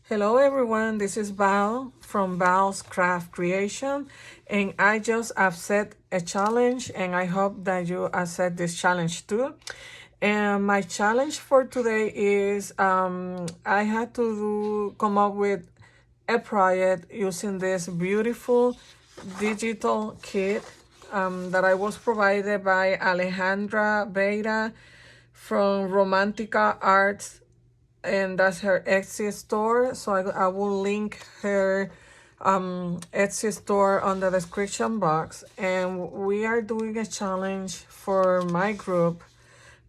Hello everyone, this is Val from Val's Craft Creation, and I just have set a challenge and I hope that you accept this challenge too. And my challenge for today is I had to come up with a project using this beautiful digital kit that I was provided by Alejandra Beira from RomanticaArts, and that's her Etsy store. So I will link her Etsy store on the description box. And we are doing a challenge for my group,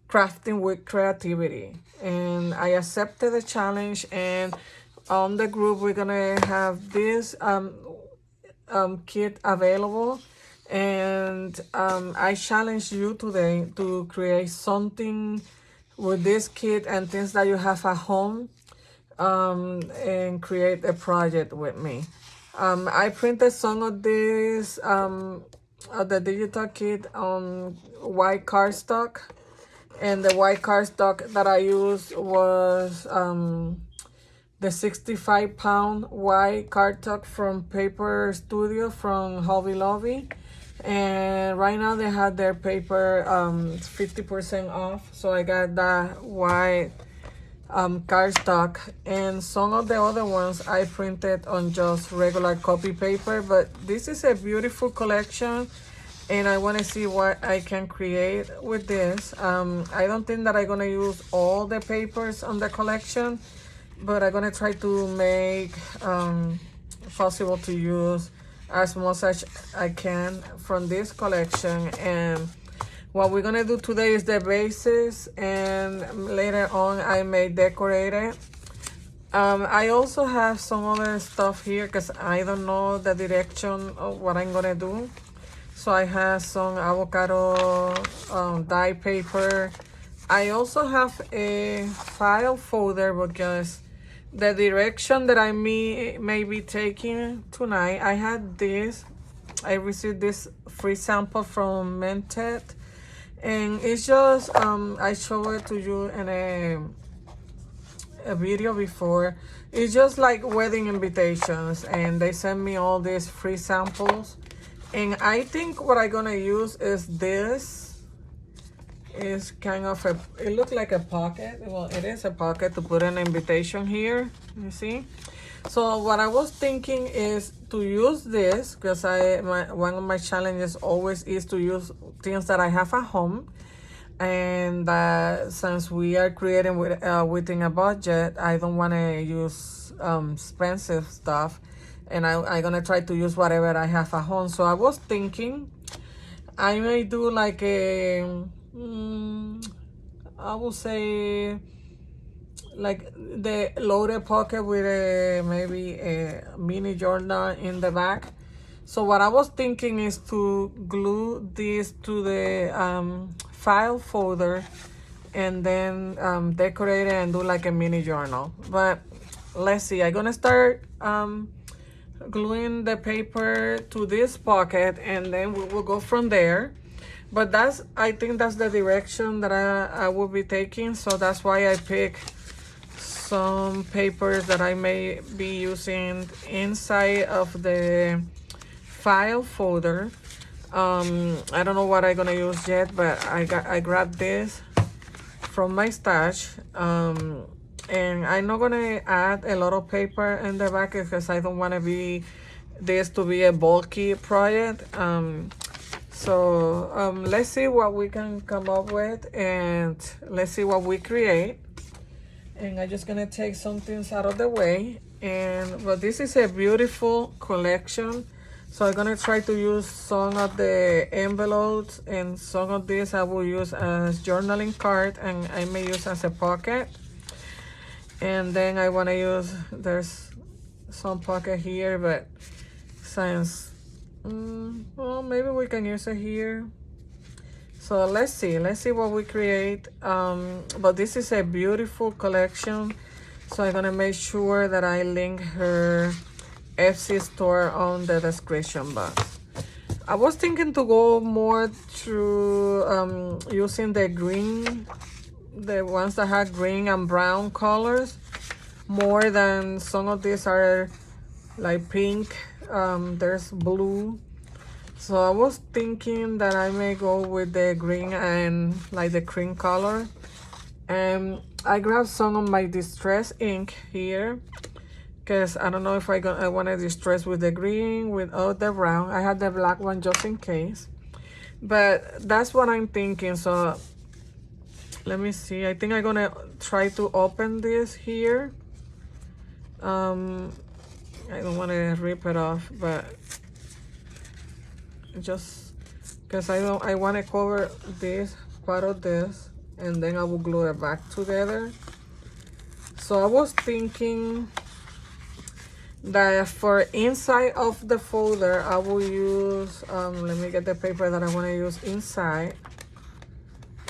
Crafting with Creativity. And I accepted the challenge, and on the group we're gonna have this kit available. And I challenge you today to create something with this kit and things that you have at home, and create a project with me. I printed some of this the digital kit on white cardstock, and the white cardstock that I used was the 65-pound white cardstock from Paper Studio from Hobby Lobby. And right now they had their paper 50% off, so I got that white cardstock. And some of the other ones I printed on just regular copy paper, but this is a beautiful collection and I want to see what I can create with this. I don't think that I'm gonna use all the papers on the collection, but I'm gonna try to make possible to use as much as I can from this collection. And what we're gonna do today is the bases, and later on I may decorate it. I also have some other stuff here because I don't know the direction of what I'm gonna do. So I have some avocado dye paper. I also have a file folder because the direction that I may be taking tonight, I had this. I received this free sample from Mented, and it's just I showed it to you in a video before. It's just like wedding invitations, and they send me all these free samples. And I think what I'm gonna use is this. Is kind of a, it looks like a pocket. Well, it is a pocket to put an invitation here, you see. So what I was thinking is to use this, because one of my challenges always is to use things that I have at home. And since we are creating within a budget, I don't want to use expensive stuff, and I'm gonna try to use whatever I have at home. So I was thinking I may do like a I will say like the loaded pocket with maybe a mini journal in the back. So what I was thinking is to glue this to the file folder, and then decorate it and do like a mini journal. But let's see, I'm gonna start gluing the paper to this pocket, and then we will go from there. But I think that's the direction that I will be taking. So that's why I pick some papers that I may be using inside of the file folder. I don't know what I'm gonna use yet, but I grabbed this from my stash. And I'm not gonna add a lot of paper in the back because I don't want this to be a bulky project. So let's see what we can come up with, and let's see what we create. And I'm just gonna take some things out of the way. But this is a beautiful collection, so I'm gonna try to use some of the envelopes, and some of this I will use as journaling card, and I may use as a pocket. And then I want to use, there's some pocket here, but since well, maybe we can use it here. So let's see what we create. But this is a beautiful collection, so I'm gonna make sure that I link her Etsy store on the description box. I was thinking to go more through using the green, the ones that have green and brown colors, more than some of these are like pink. There's blue. So I was thinking that I may go with the green and like the cream color. And I grabbed some of my distress ink here because I don't know if I want to distress with the green, with the brown. I had the black one just in case. But that's what I'm thinking. So let me see. I think I'm gonna try to open this here. I don't want to rip it off, but just because I want to cover this part of this, and then I will glue it back together. So I was thinking that for inside of the folder, I will use, let me get the paper that I want to use inside.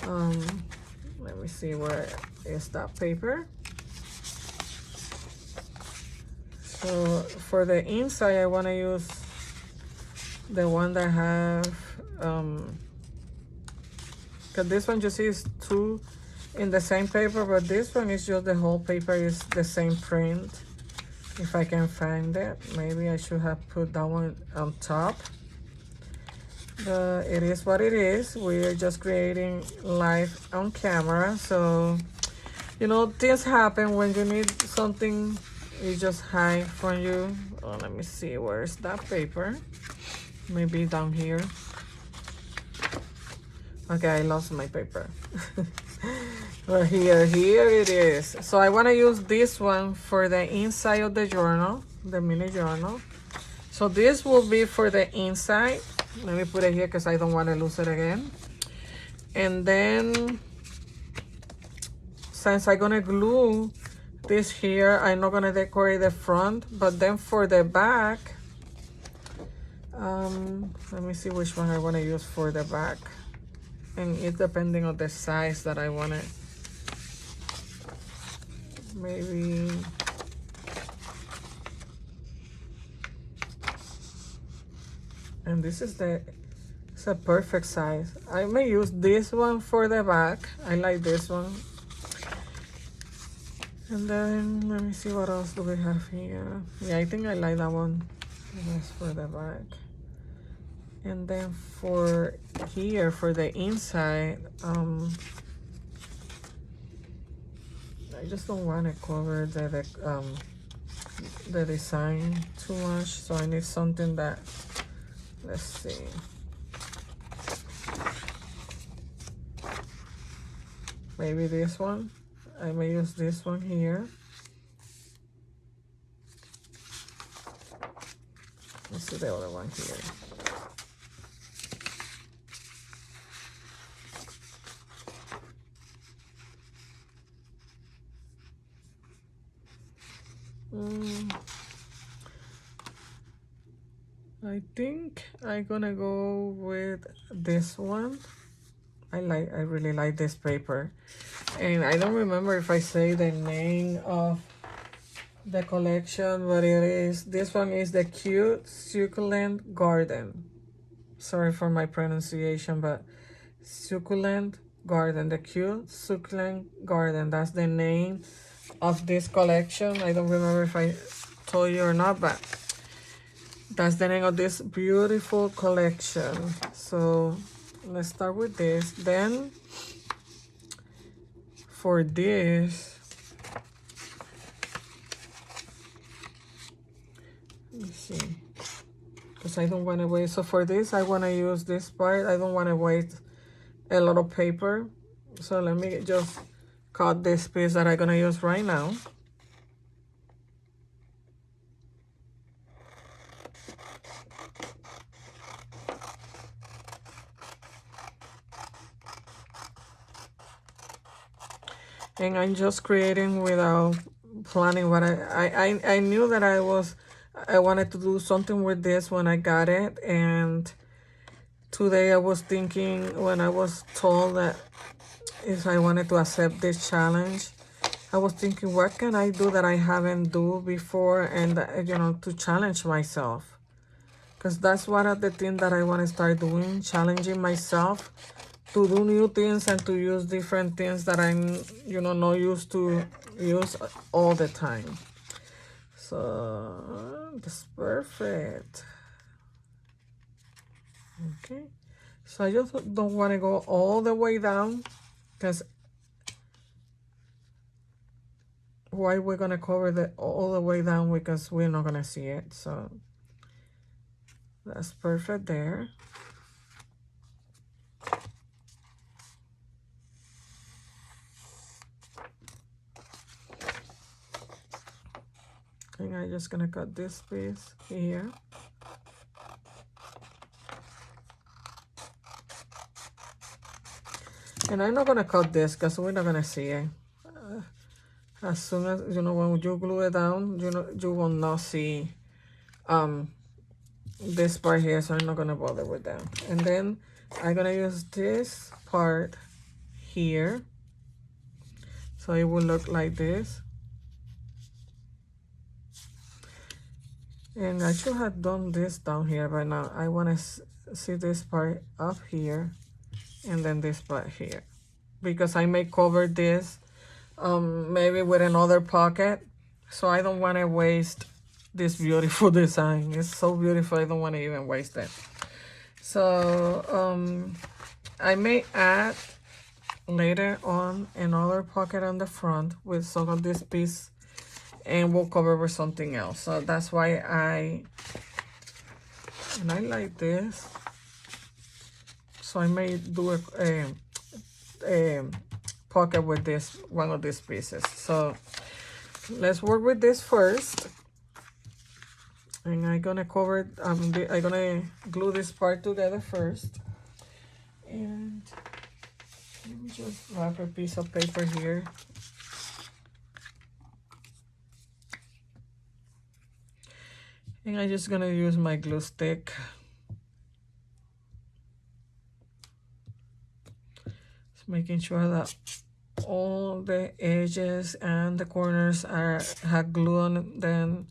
Let me see, where is that paper? So for the inside, I want to use the one that have, because this one you see is two in the same paper, but this one is just the whole paper is the same print. If I can find it, maybe I should have put that one on top. But it is what it is. We're just creating live on camera. So, you know, things happen when you need something, it just hide from you. Oh, let me see, where's that paper? Maybe down here. Okay, I lost my paper. But here it is. So I want to use this one for the inside of the journal, the mini journal. So this will be for the inside. Let me put it here because I don't want to lose it again. And then, since I'm gonna glue this here, I'm not gonna decorate the front, but then for the back, let me see which one I want to use for the back. And it's depending on the size that I want it. Maybe and this is it's a perfect size. I may use this one for the back. I like this one. And then let me see, what else do we have here? Yeah, I think I like that one. That's for the back. And then for here, for the inside, I just don't want to cover the design too much, so I need something that, let's see. Maybe this one. I may use this one here. Let's see the other one here. I think I'm gonna go with this one. I really like this paper. And I don't remember if I say the name of the collection, but it is, this one is the Cute Succulent Garden. Sorry for my pronunciation, but Succulent Garden, the Cute Succulent Garden, that's the name of this collection. I don't remember if I told you or not, but that's the name of this beautiful collection. So let's start with this. Then for this, let me see, because I don't want to waste. So for this, I want to use this part. I don't want to waste a lot of paper. So let me just cut this piece that I'm going to use right now. And I'm just creating without planning what I knew that I wanted to do something with this when I got it. And today I was thinking, when I was told that if I wanted to accept this challenge, I was thinking, what can I do that I haven't do before, and you know, to challenge myself, because that's one of the things that I want to start doing, challenging myself to do new things and to use different things that I'm, you know, not used to use all the time. So that's perfect. Okay, so I just don't want to go all the way down, because why we're gonna cover the all the way down, because we're not gonna see it. So that's perfect there. And I'm just gonna cut this piece here. And I'm not gonna cut this because we're not gonna see it. As soon as, you know, when you glue it down, you know, you will not see this part here, so I'm not gonna bother with that. And then I'm gonna use this part here, so it will look like this. And I should have done this down here by now. I want to see this part up here, and then this part here, because I may cover this maybe with another pocket, so I don't want to waste this beautiful design. It's so beautiful, I don't want to even waste it. So I may add later on another pocket on the front with some of this piece, and we'll cover with something else. So that's why I like this, so I may do a pocket with this one of these pieces. So let's work with this first, and I'm gonna cover it. I'm gonna glue this part together first, and let me just wrap a piece of paper here. And I'm just gonna use my glue stick. Just making sure that all the edges and the corners have glue on them.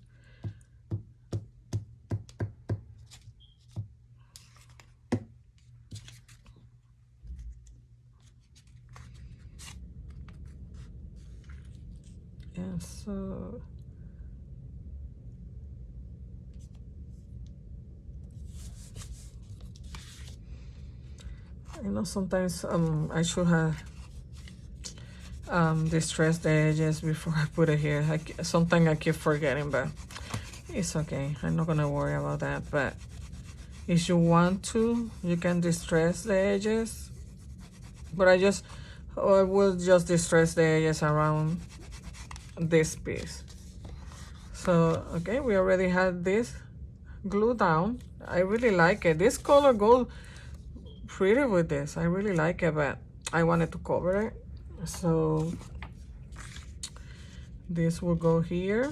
And so I know sometimes I should have distress the edges before I put it here. Sometimes I keep forgetting, but it's okay. I'm not gonna worry about that. But if you want to, you can distress the edges. But I will just distress the edges around this piece. So okay, we already had this glue down. I really like it. This color goes pretty with this. I really like it, but I wanted to cover it. So this will go here.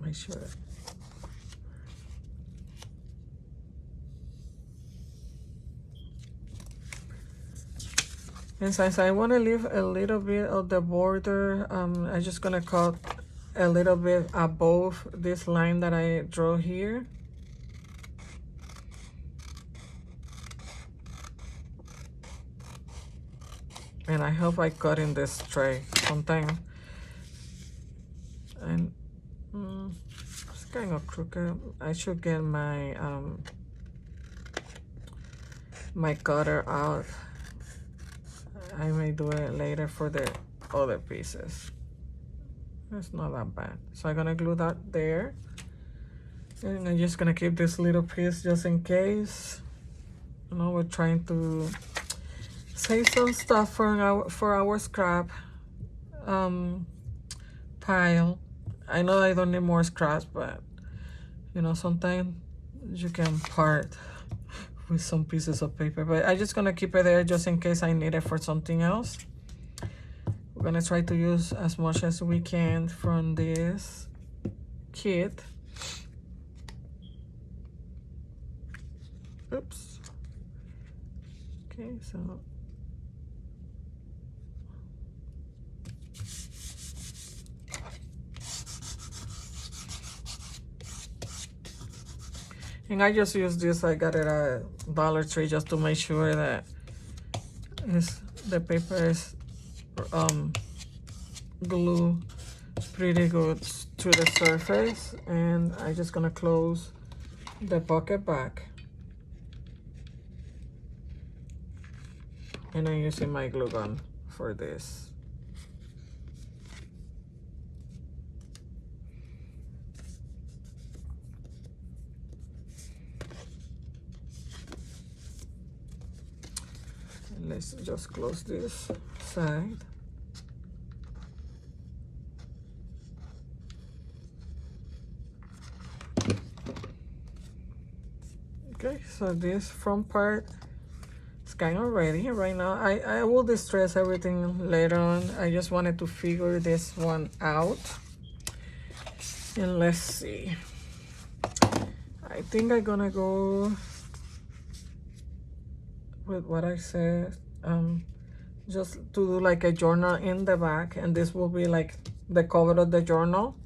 Make sure. And since I want to leave a little bit of the border, I'm just gonna cut a little bit above this line that I draw here. And I hope I cut in this tray sometime. And it's kind of crooked. I should get my my cutter out. I may do it later for the other pieces. It's not that bad. So I'm gonna glue that there. And I'm just gonna keep this little piece just in case. You know, we're trying to save some stuff for our scrap pile. I know I don't need more scraps, but you know, sometimes you can part with some pieces of paper. But I'm just gonna keep it there just in case I need it for something else. We're gonna try to use as much as we can from this kit. Oops. Okay, so And I just use this, I got it at Dollar Tree just to make sure that the paper is glue pretty good to the surface. And I'm just gonna close the pocket back. And I'm using my glue gun for this. And let's just close this side. Okay, so this front part is kind of ready right now. I will distress everything later on. I just wanted to figure this one out. And let's see. I think I'm gonna go with what I said. Just to do like a journal in the back, and this will be like the cover of the journal.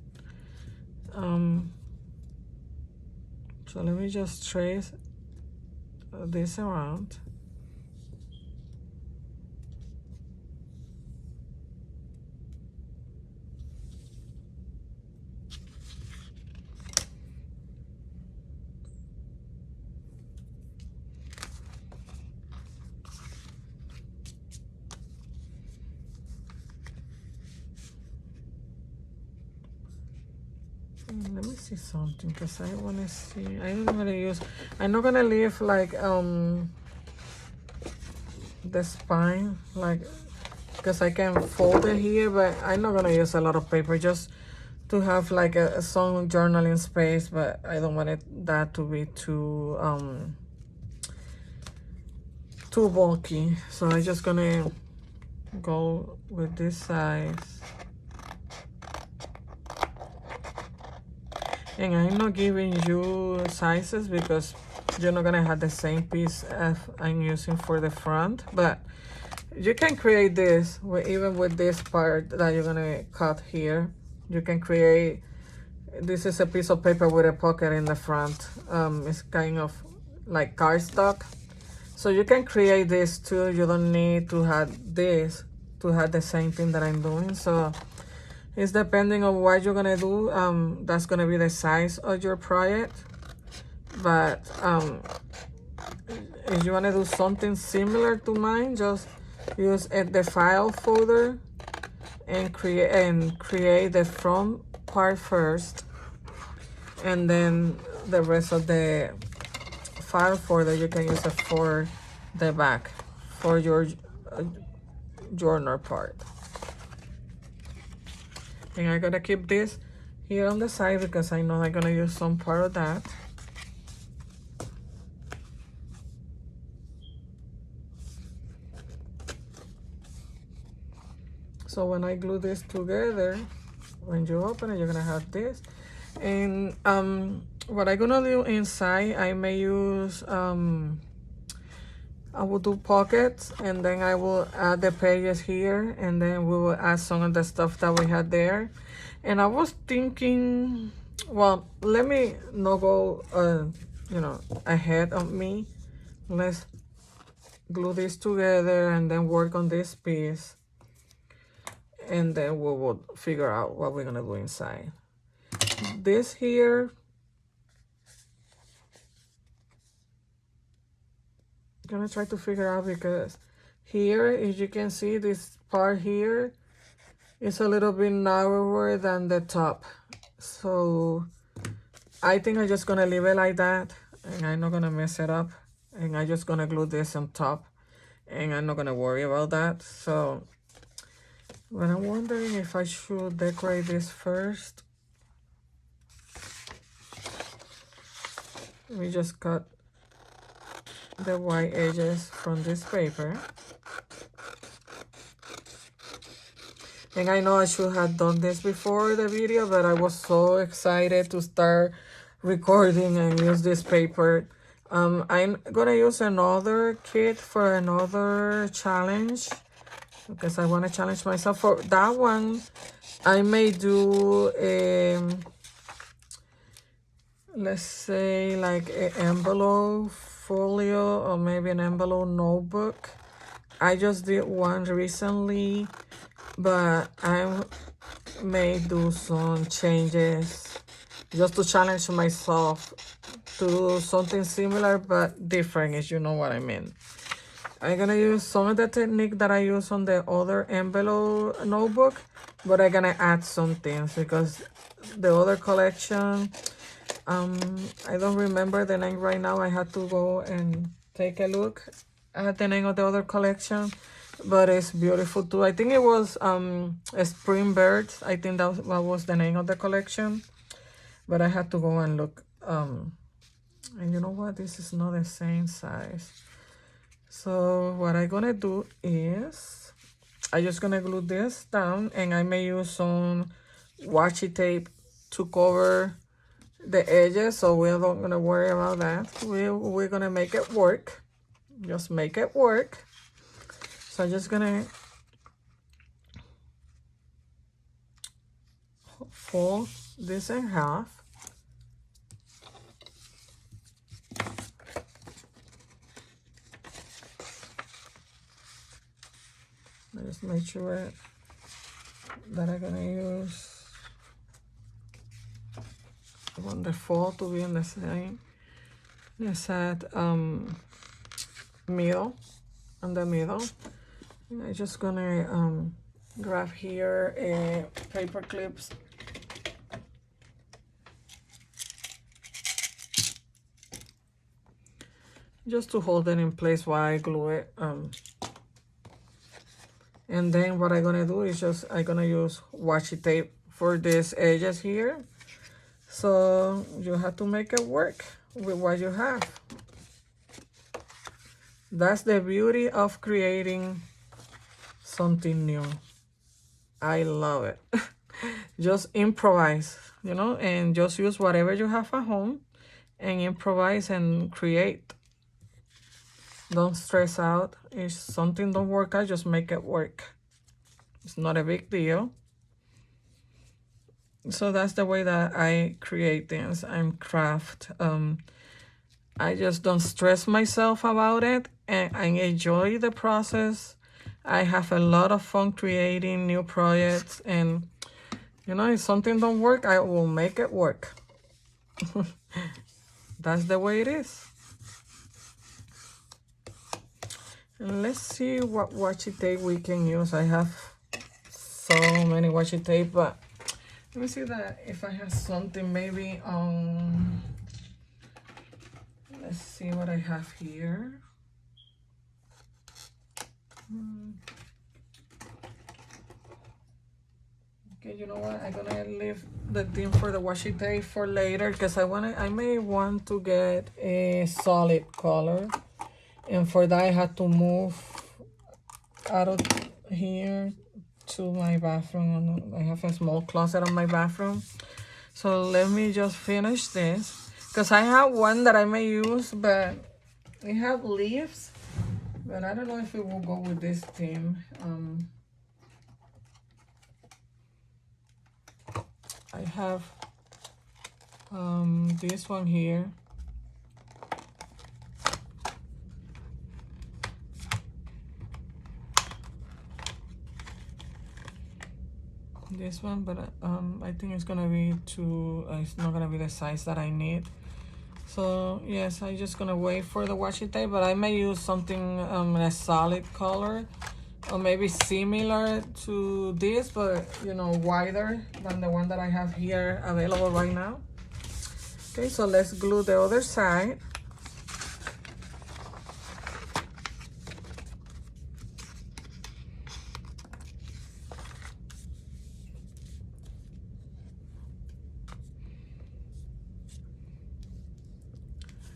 So let me just trace this around. Let me see something, because I want to see. I'm not gonna leave like the spine, like, because I can fold it here, but I'm not gonna use a lot of paper, just to have like some journaling space. But I don't want that to be too bulky, so I'm just gonna go with this size. And I'm not giving you sizes because you're not gonna have the same piece as I'm using for the front, but you can create this even with this part that you're gonna cut here. You can create, this is a piece of paper with a pocket in the front. It's kind of like cardstock, so you can create this too. You don't need to have this to have the same thing that I'm doing. So it's depending on what you're gonna do. That's gonna be the size of your project. But if you wanna do something similar to mine, just use the file folder and create the front part first, and then the rest of the file folder you can use it for the back, for your journal part. And I'm gonna keep this here on the side because I know I'm gonna use some part of that. So when I glue this together, when you open it, you're gonna have this. And what I'm gonna do inside, I may use I will do pockets, and then I will add the pages here, and then we will add some of the stuff that we had there. And I was thinking, well, let me not go ahead of me. Let's glue this together and then work on this piece, and then we will figure out what we're gonna do inside. This here, gonna try to figure out, because here, as you can see, this part here is a little bit narrower than the top. So I think I'm just gonna leave it like that, and I'm not gonna mess it up, and I'm just gonna glue this on top, and I'm not gonna worry about that. So, but I'm wondering if I should decorate this first. Let me just cut the white edges from this paper. And I know I should have done this before the video, but I was so excited to start recording and use this paper. I'm gonna use another kit for another challenge, because I want to challenge myself. For that one, I may do let's say like an envelope folio or maybe an envelope notebook. I just did one recently, but I may do some changes just to challenge myself to do something similar but different, if you know what I mean. I'm gonna use some of the technique that I use on the other envelope notebook, but I'm gonna add some things because the other collection, I don't remember the name right now. I had to go and take a look at the name of the other collection, but it's beautiful too. I think it was Spring Birds. I think that was the name of the collection, but I had to go and look. And you know what? This is not the same size. So what I'm gonna do is I'm just gonna glue this down, and I may use some washi tape to cover the edges, so we're not gonna worry about that. We're gonna make it work. Just make it work. So I'm just gonna fold this in half. Just make sure that I'm gonna use on the fold to be in the same exact middle, on the middle. And I'm just gonna grab here paper clips. Just to hold it in place while I glue it. And then what I'm gonna do is I'm gonna use washi tape for these edges here. So you have to make it work with what you have. That's the beauty of creating something new. I love it. Just improvise, you know, and just use whatever you have at home and improvise and create. Don't stress out. If something don't work out, just make it work. It's not a big deal. So that's the way that I create things. I'm craft. I just don't stress myself about it, and I enjoy the process. I have a lot of fun creating new projects, and you know, if something don't work, I will make it work. That's the way it is. And let's see what washi tape we can use. I have so many washi tape, but let me see that if I have something maybe let's see what I have here. Okay, you know what? I'm gonna leave the thing for the washi tape for later because I may want to get a solid color, and for that I had to move out of here to my bathroom. I have a small closet on my bathroom, so let me just finish this because I have one that I may use, but it have leaves, but I don't know if it will go with this theme. I have this one here. This one, but I think it's gonna be too, it's not gonna be the size that I need. So yes, I'm just gonna wait for the washi tape, but I may use something a solid color, or maybe similar to this, but you know, wider than the one that I have here available right now. Okay, so let's glue the other side.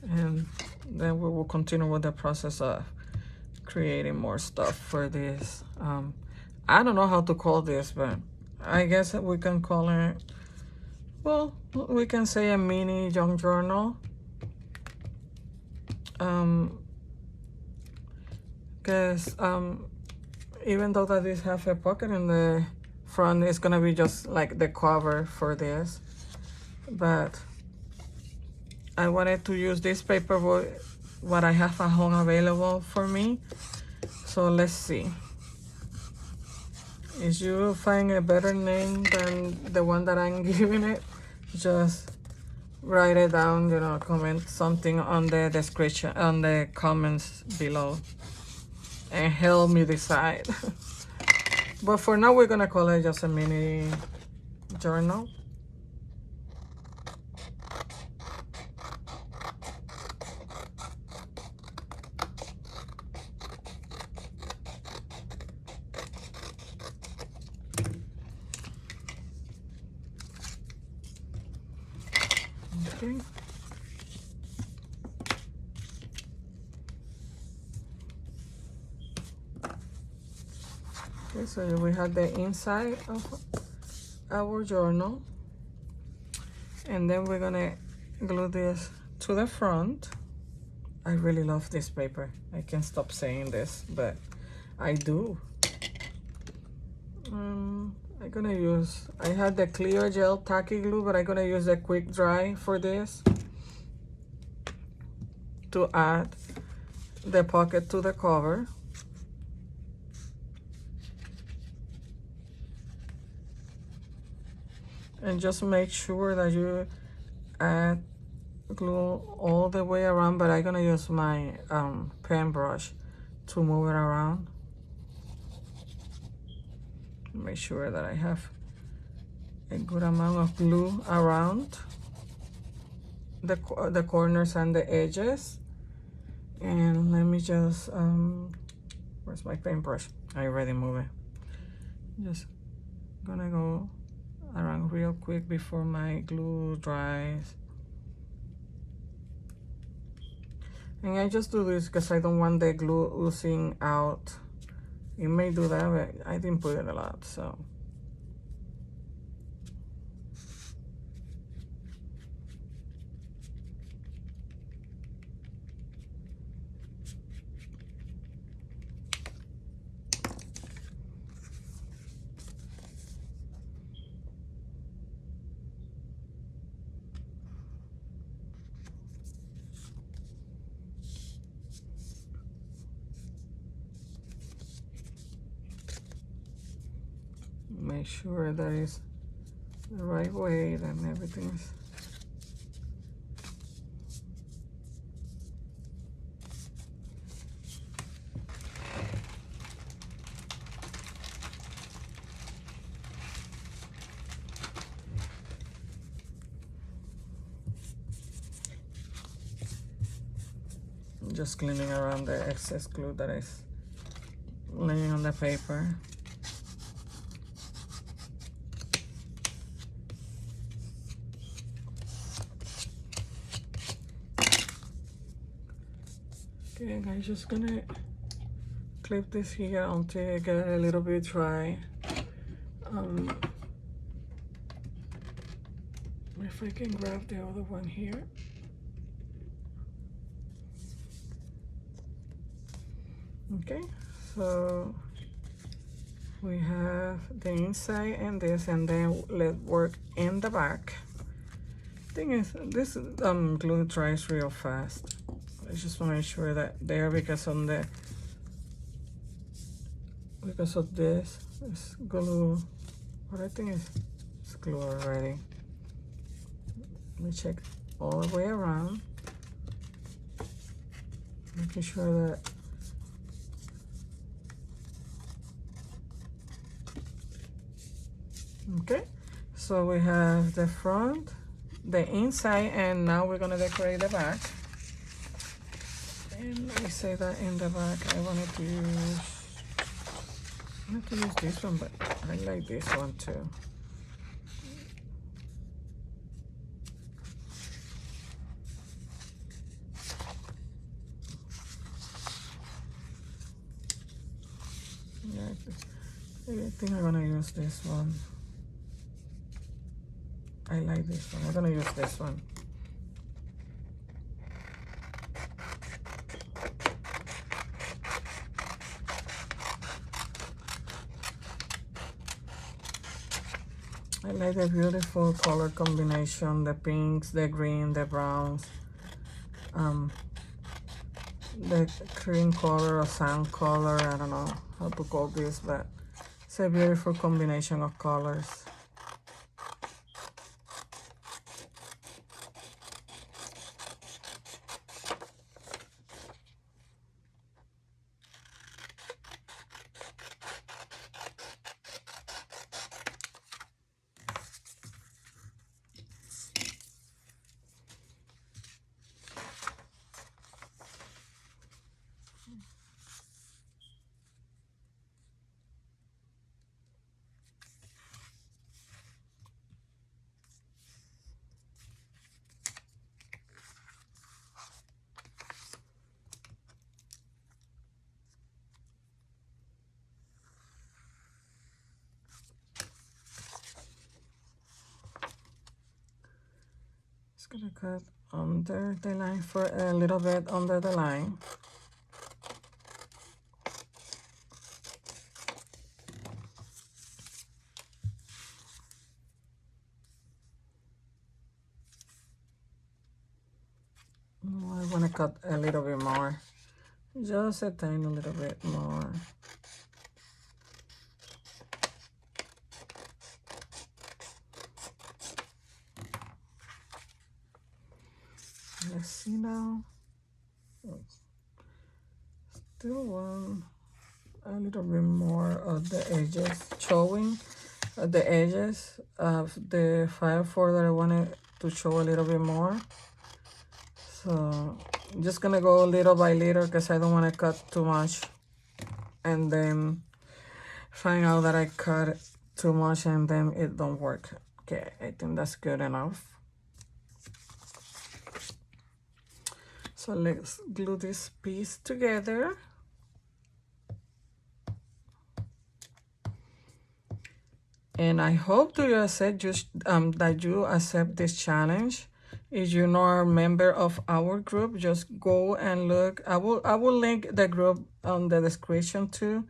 And then we will continue with the process of creating more stuff for this. I don't know how to call this, but I guess we can call it, well, we can say a mini junk journal. Because even though that this have a pocket in the front, it's gonna be just like the cover for this. But I wanted to use this paper what I have at home available for me. So let's see. If you find a better name than the one that I'm giving it, just write it down, you know, comment something on the description, on the comments below, and help me decide. But for now, we're gonna call it just a mini journal. Okay. Okay, so we have the inside of our journal, and then we're gonna glue this to the front. I really love this paper. I can't stop saying this, but I do. I'm gonna use, I had the clear gel tacky glue, but I'm gonna use the quick dry for this to add the pocket to the cover. And just make sure that you add glue all the way around, but I'm gonna use my pen brush to move it around. Make sure that I have a good amount of glue around the corners and the edges. And let me just, where's my paintbrush? I already moved it. Just gonna go around real quick before my glue dries. And I just do this because I don't want the glue oozing out. It may do that, but I didn't put it a lot, so. Make sure that it's the right weight and everything is. I'm just cleaning around the excess glue that is laying on the paper. Okay, I'm just gonna clip this here until I get a little bit dry. If I can grab the other one here. Okay, so we have the inside and this, and then let's work in the back. Thing is, this glue dries real fast. I just want to make sure that there, because of this is glue, what I think is it's glue already. Let me check all the way around, making sure that okay. So we have the front, the inside, and now we're gonna decorate the back. And I say that in the back I wanted to use this one, but I like this one too. Yeah, I think I'm gonna use this one. I like this one. I'm gonna use this one. I like the beautiful color combination, the pinks, the green, the browns. the cream color or sand color. I don't know how to call this, but it's a beautiful combination of colors. Just gonna cut under the line for a little bit under the line. I want to cut a little bit more, just a tiny little bit more. Let's see now. Still want a little bit more of the edges showing, the edges of the 5/4 that I wanted to show a little bit more. So I'm just gonna go little by little because I don't want to cut too much and then find out that I cut too much and then it don't work. Okay, I think that's good enough. So let's glue this piece together. And I hope that you accept this challenge. If you're not a member of our group, just go and look. I will link the group on the description too.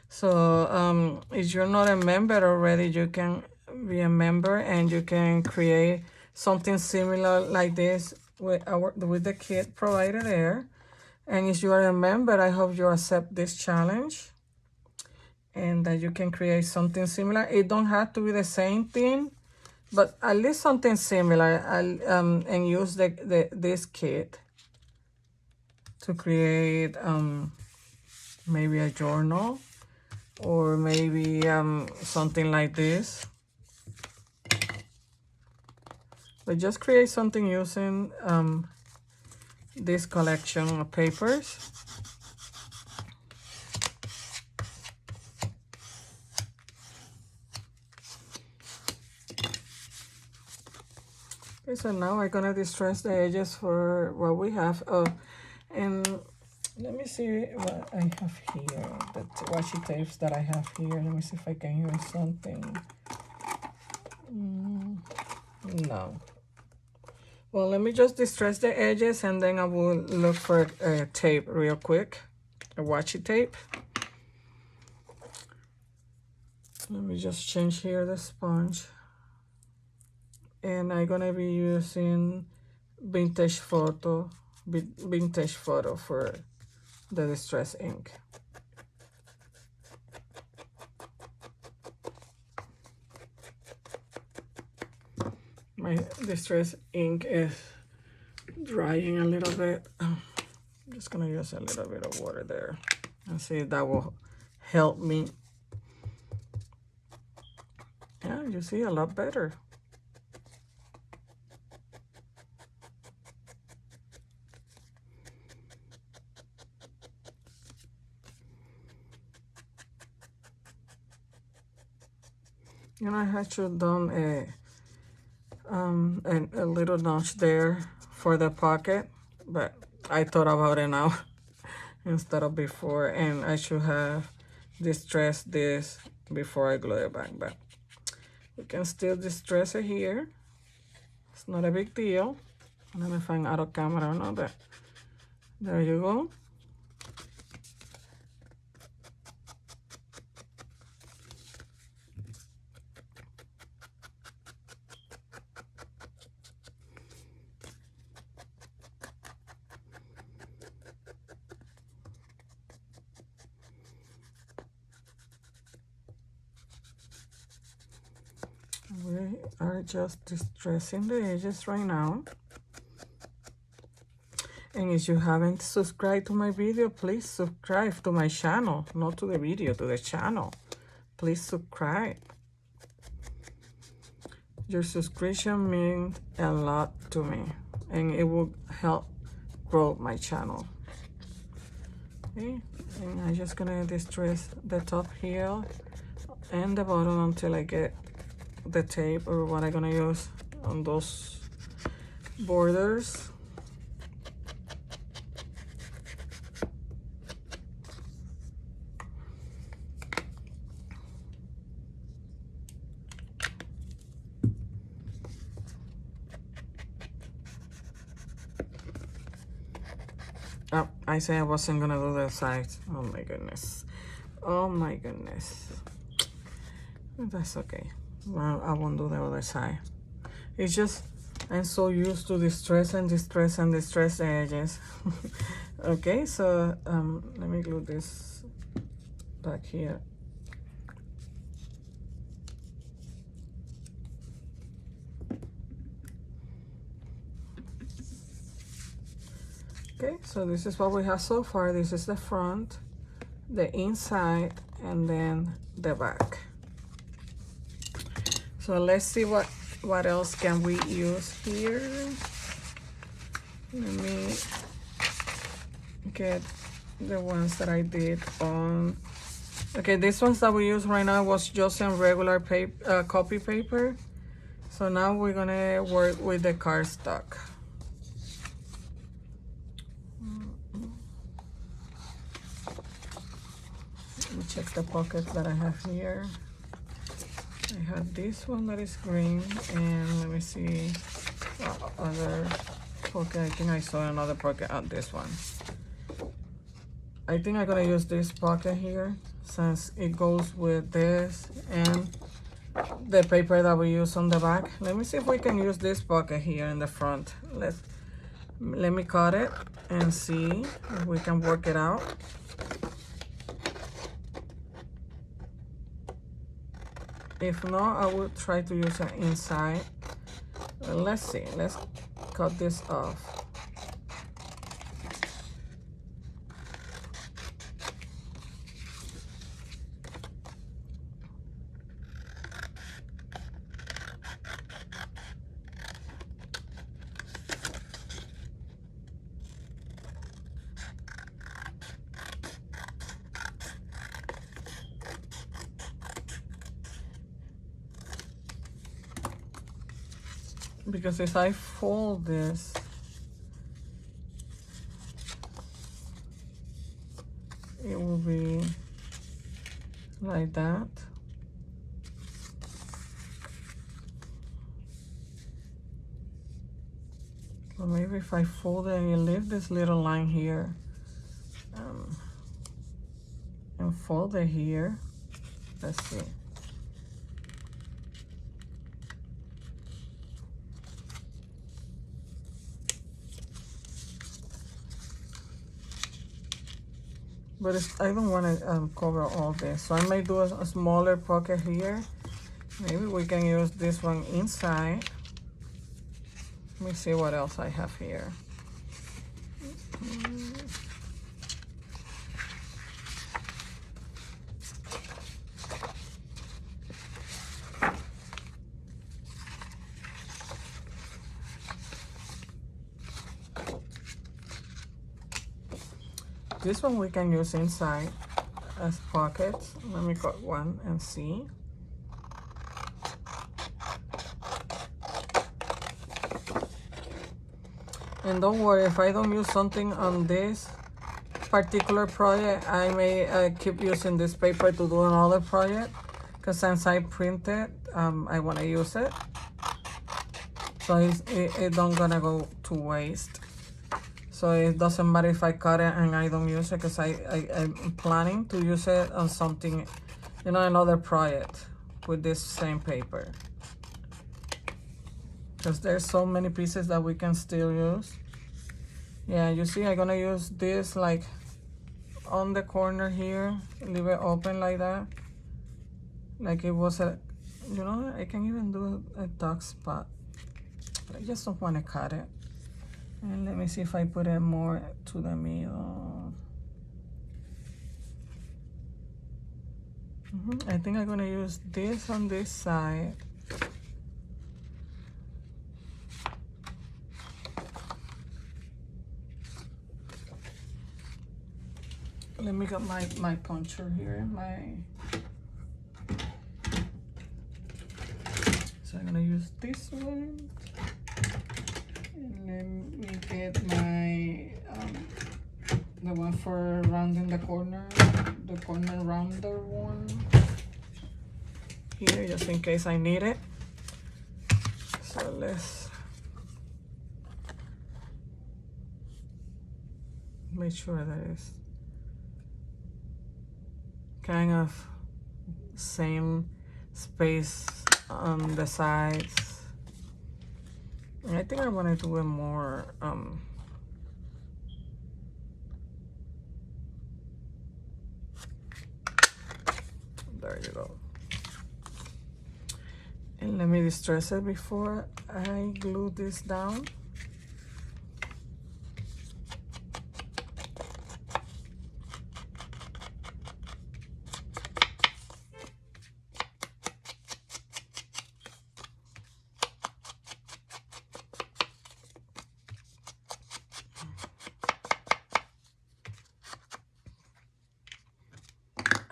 So if you're not a member already, you can be a member and you can create something similar like this with the kit provided there. And if you are a member, I hope you accept this challenge and that you can create something similar. It don't have to be the same thing, but at least something similar. And use this kit to create maybe a journal or maybe something like this. But just create something using this collection of papers. Okay, so now I'm gonna distress the edges for what we have. Oh, and let me see what I have here. The washi tapes that I have here. Let me see if I can use something. No. Well, let me just distress the edges and then I will look for a tape real quick, a washi tape. Let me just change here the sponge. And I'm gonna be using vintage photo for the distress ink. My distress ink is drying a little bit. I'm just gonna use a little bit of water there and see if that will help me. Yeah, you see a lot better. You know, I had to done a little notch there for the pocket, but I thought about it now instead of before, and I should have distressed this before I glue it back, but you can still distress it here. It's not a big deal. I don't know if I'm out of camera or not, but there you go. We are just distressing the edges right now. And if you haven't subscribed to my video, please subscribe to my channel, not to the video, to the channel. Please subscribe. Your subscription means a lot to me, and it will help grow my channel. Okay, and I'm just gonna distress the top here and the bottom until I get the tape or what I'm gonna use on those borders. Oh, I said I wasn't gonna do the sides. Oh my goodness. Oh my goodness. That's okay. Well, I won't do the other side. It's just, I'm so used to distress and distress and distress the edges. Okay, so let me glue this back here. Okay, so this is what we have so far. This is the front, the inside, and then the back. So let's see what else can we use here. Let me get the ones that I did on. Okay, these ones that we use right now was just in regular paper, copy paper. So now we're gonna work with the cardstock. Let me check the pockets that I have here. I have this one that is green, and let me see other pocket. I think I saw another pocket on this one. I think I'm gonna use this pocket here since it goes with this and the paper that we use on the back. Let me see if we can use this pocket here in the front. Let me cut it and see if we can work it out. If not, I will try to use it inside. Let's see, let's cut this off. Because if I fold this, it will be like that. So maybe if I fold it and you leave this little line here, and fold it here, let's see. But I don't want to cover all this, so I might do a smaller pocket here. Maybe we can use this one inside. Let me see what else I have here. This one we can use inside as pockets. Let me cut one and see. And don't worry, if I don't use something on this particular project, I may keep using this paper to do another project, because since I printed, I want to use it. So it don't gonna go to waste. So it doesn't matter if I cut it and I don't use it, because I'm planning to use it on something, you know, another project with this same paper. Because there's so many pieces that we can still use. Yeah, you see, I'm gonna use this like on the corner here, leave it open like that. Like it was You know, I can even do a dark spot, but I just don't want to cut it. And let me see if I put it more to the middle. I think I'm gonna use this on this side. Let me get my puncher here, so I'm gonna use this one. And let me get my, the one for rounding the corner rounder one here, just in case I need it. So let's make sure that it's kind of same space on the sides. And I think I want to do it more there you go. And let me distress it before I glue this down.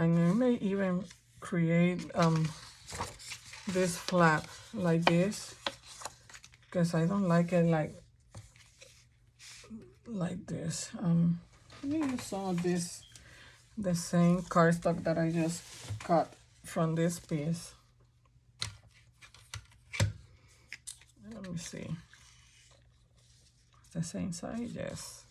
And I may even create this flap like this, because I don't like it like this. Let me use some of this, the same cardstock that I just cut from this piece. Let me see. The same size, yes.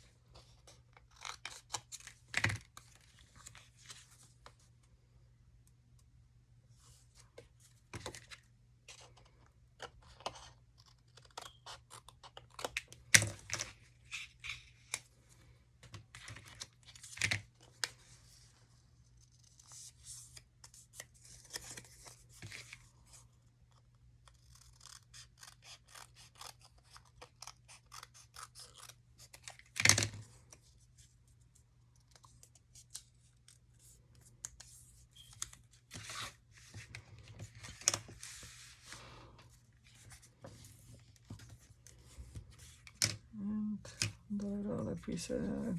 The other piece,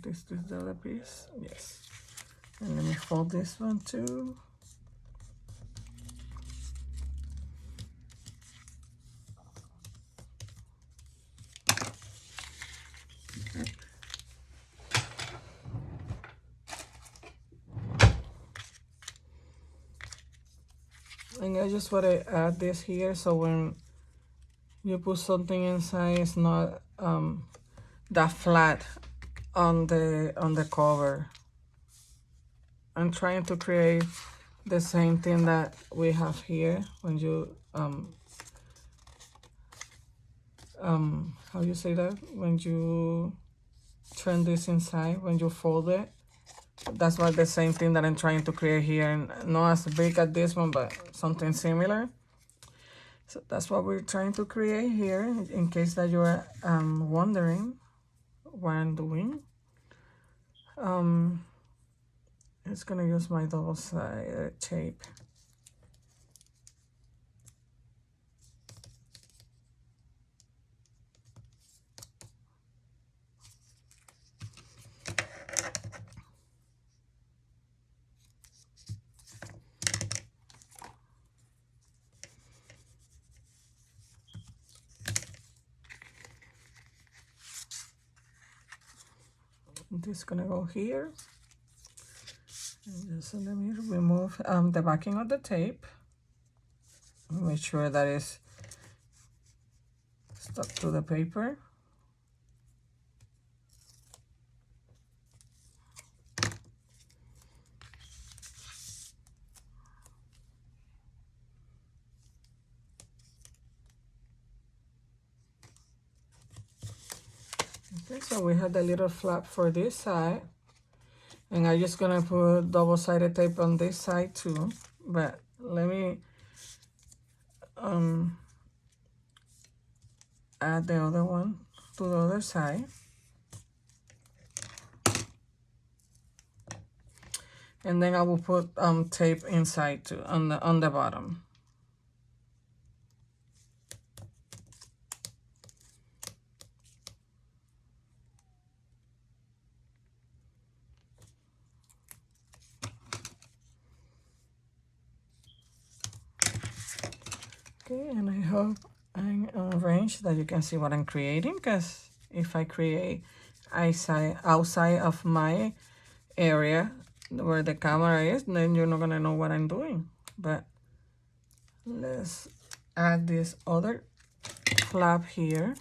this is the other piece, yes. And let me fold this one too. And I just want to add this here so when you put something inside, it's not that flat on the cover. I'm trying to create the same thing that we have here when you how you say that, when you turn this inside, when you fold it. That's what the same thing that I'm trying to create here, and not as big as this one, but something similar. So that's what we're trying to create here, in case that you're wondering what I'm doing. It's gonna use my double-sided tape. This is gonna go here. And just let me remove the backing of the tape. Make sure that it's stuck to the paper. Okay, so we had a little flap for this side, and I'm just gonna put double-sided tape on this side too. But let me add the other one to the other side. And then I will put tape inside too on the bottom. Okay, and I hope I'm arranged that you can see what I'm creating, because if I create outside of my area where the camera is, then you're not gonna know what I'm doing. But let's add this other flap here.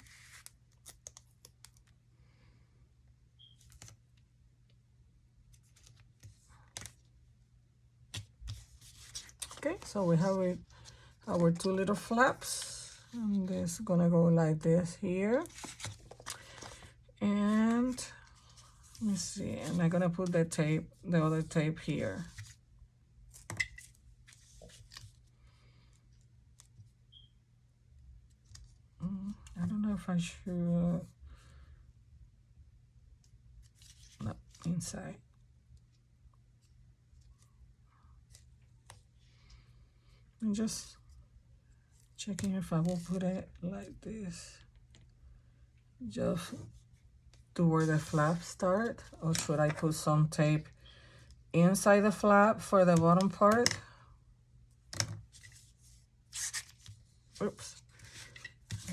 Okay, so we have our two little flaps, and this is gonna go like this here. And let me see, and I'm gonna put the other tape here. I don't know if I should, no, inside. I'm just checking if I will put it like this, just to where the flaps start, or should I put some tape inside the flap for the bottom part? Oops.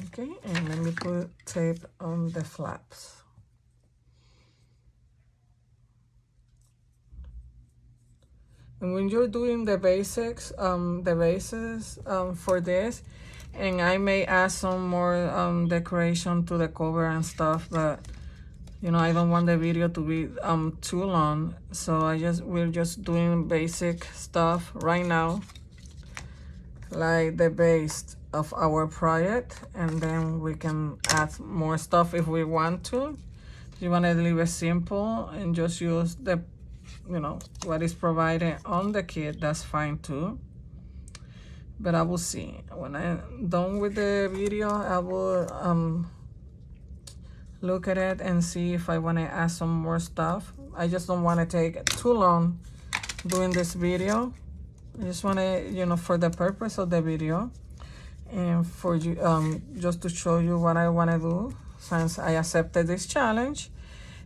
Okay, and let me put tape on the flaps. And when you're doing the basics, the bases for this, and I may add some more decoration to the cover and stuff, but you know, I don't want the video to be too long, so we're just doing basic stuff right now, like the base of our project, and then we can add more stuff if we want to. If you want to leave it simple and just use the, you know, what is provided on the kit, that's fine too. But I will see when I'm done with the video. I will look at it and see if I want to add some more stuff. I just don't want to take too long doing this video. I just want to, you know, for the purpose of the video, and for you, just to show you what I want to do, since I accepted this challenge,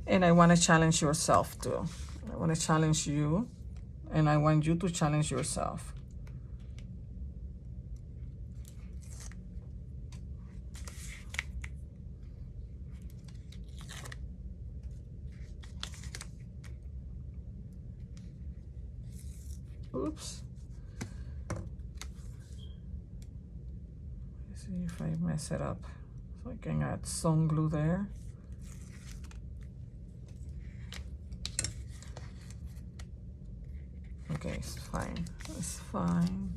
and I want to challenge yourself too. I want to challenge you, and I want you to challenge yourself. Oops. Let's see if I mess it up. So I can add some glue there. Okay, it's fine. It's fine.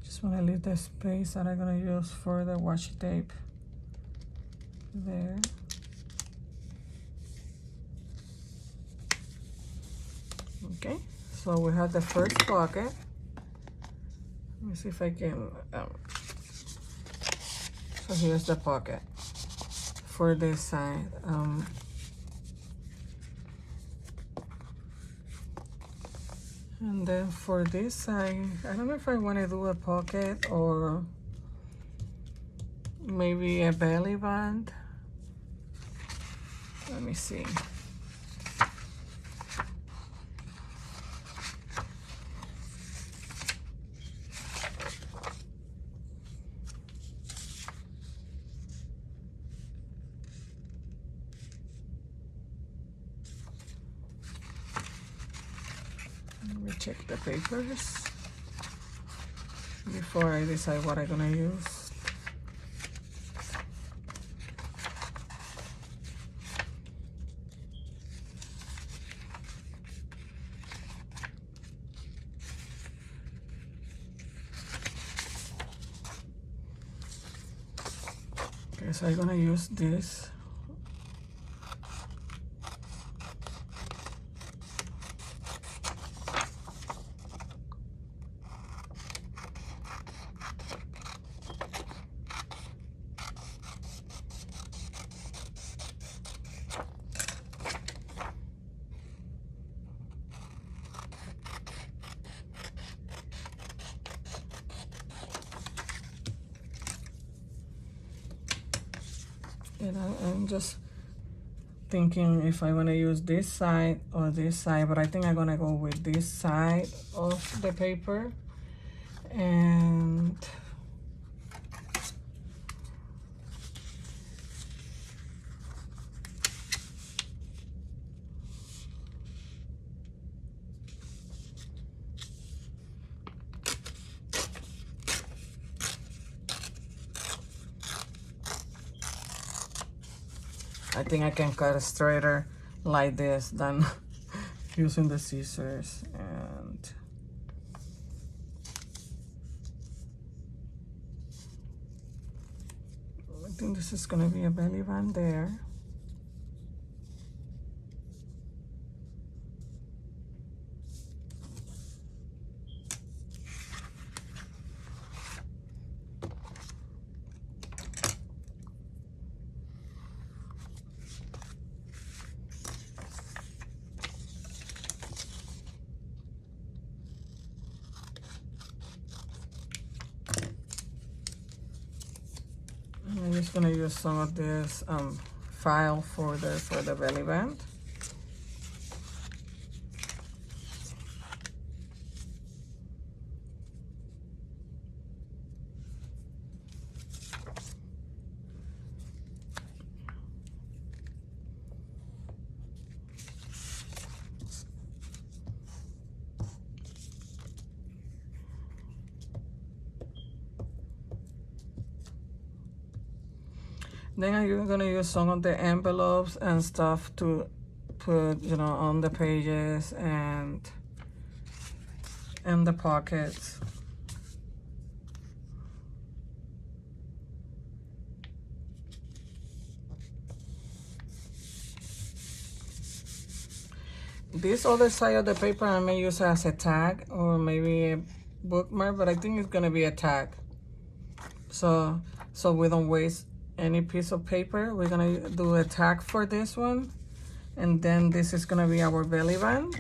Just want to leave the space that I'm gonna use for the washi tape there. Okay, so we have the first pocket. Let me see if I can, so here's the pocket for this side. And then for this side, I don't know if I want to do a pocket or maybe a belly band. Let me see. Let me check the papers before I decide what I'm gonna use. Okay, guess I'm gonna use this. And I'm just thinking if I want to use this side or this side, but I think I'm gonna go with this side of the paper. And I think I can cut it straighter like this than using the scissors. And I think this is gonna be a belly band there. I'm just gonna use some of this file for the belly band. Then I'm gonna use some of the envelopes and stuff to put, you know, on the pages and the pockets. This other side of the paper I may use as a tag or maybe a bookmark, but I think it's gonna be a tag. So we don't waste any piece of paper. We're gonna do a tag for this one, and then this is gonna be our belly band.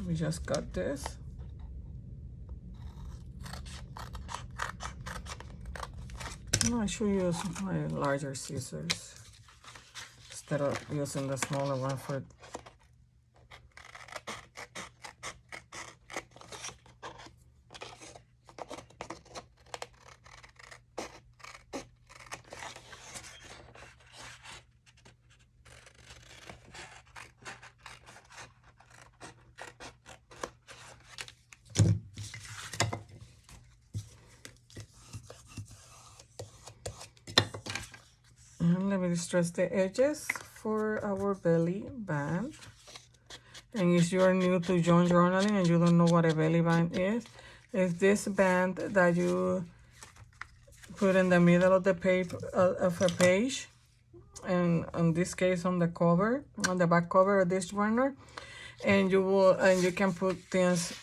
We just got this. No, I should use my larger scissors instead of using the smaller one for. And let me distress the edges for our belly band. And if you are new to Joan journaling and you don't know what a belly band is, it's this band that you put in the middle of the paper of a page, and in this case on the cover, on the back cover of this journal, and you can put things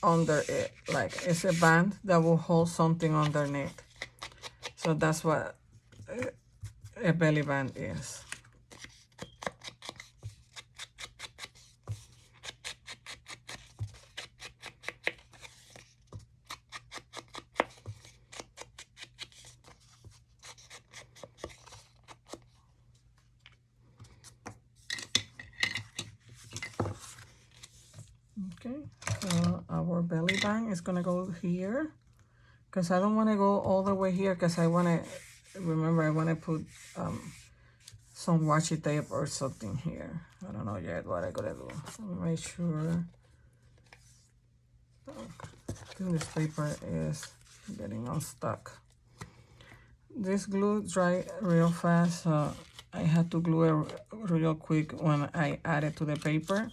under it, like it's a band that will hold something underneath. So that's what a belly band is. Okay, so our belly band is gonna go here, because I don't want to go all the way here, because I want to, remember, I want to put some washi tape or something here. I don't know yet what I gotta do. Make sure. I think this paper is getting unstuck. This glue dried real fast, so I had to glue it real quick when I add it to the paper.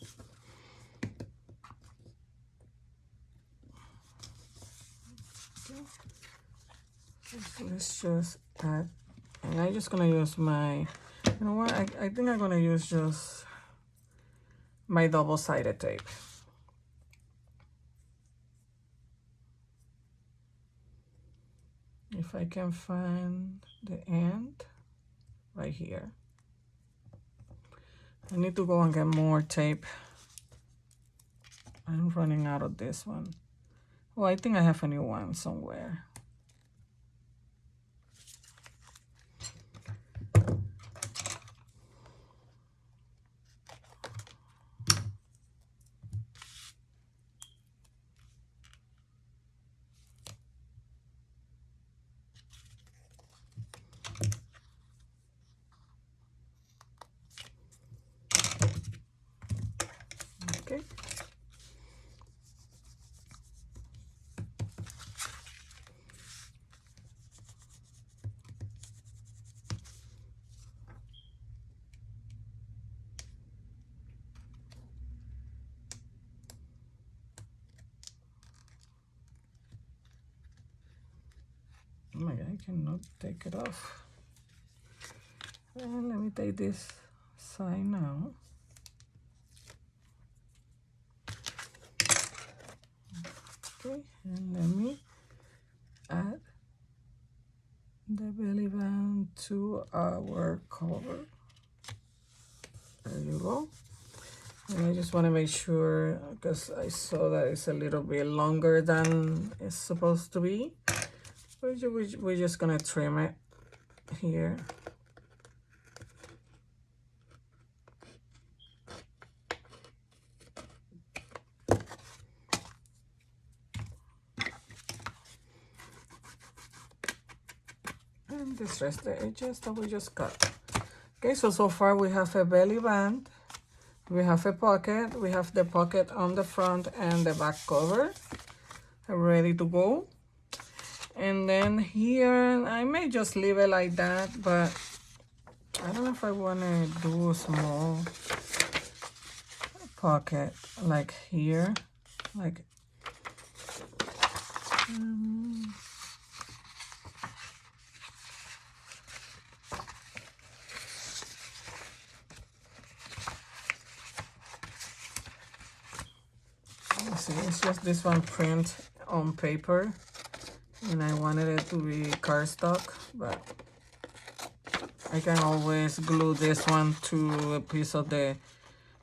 let's just add, and I'm just gonna use my, you know what, I think I'm gonna use just my double-sided tape. If I can find the end right here. I need to go and get more tape. I'm running out of this one. Oh, I think I have a new one somewhere. Okay. Oh my God, I cannot take it off. And let me take this side now. Okay, and let me add the belly band to our cover. There you go. And I just want to make sure, because I saw that it's a little bit longer than it's supposed to be. We're just gonna trim it here. And this rest the edges that we just cut. Okay, so far we have a belly band, we have a pocket, we have the pocket on the front and the back cover ready to go. And then here I may just leave it like that, but I don't know if I want to do a small pocket like here, like let's see, it's just this one print on paper, and I wanted it to be cardstock, but I can always glue this one to a piece of the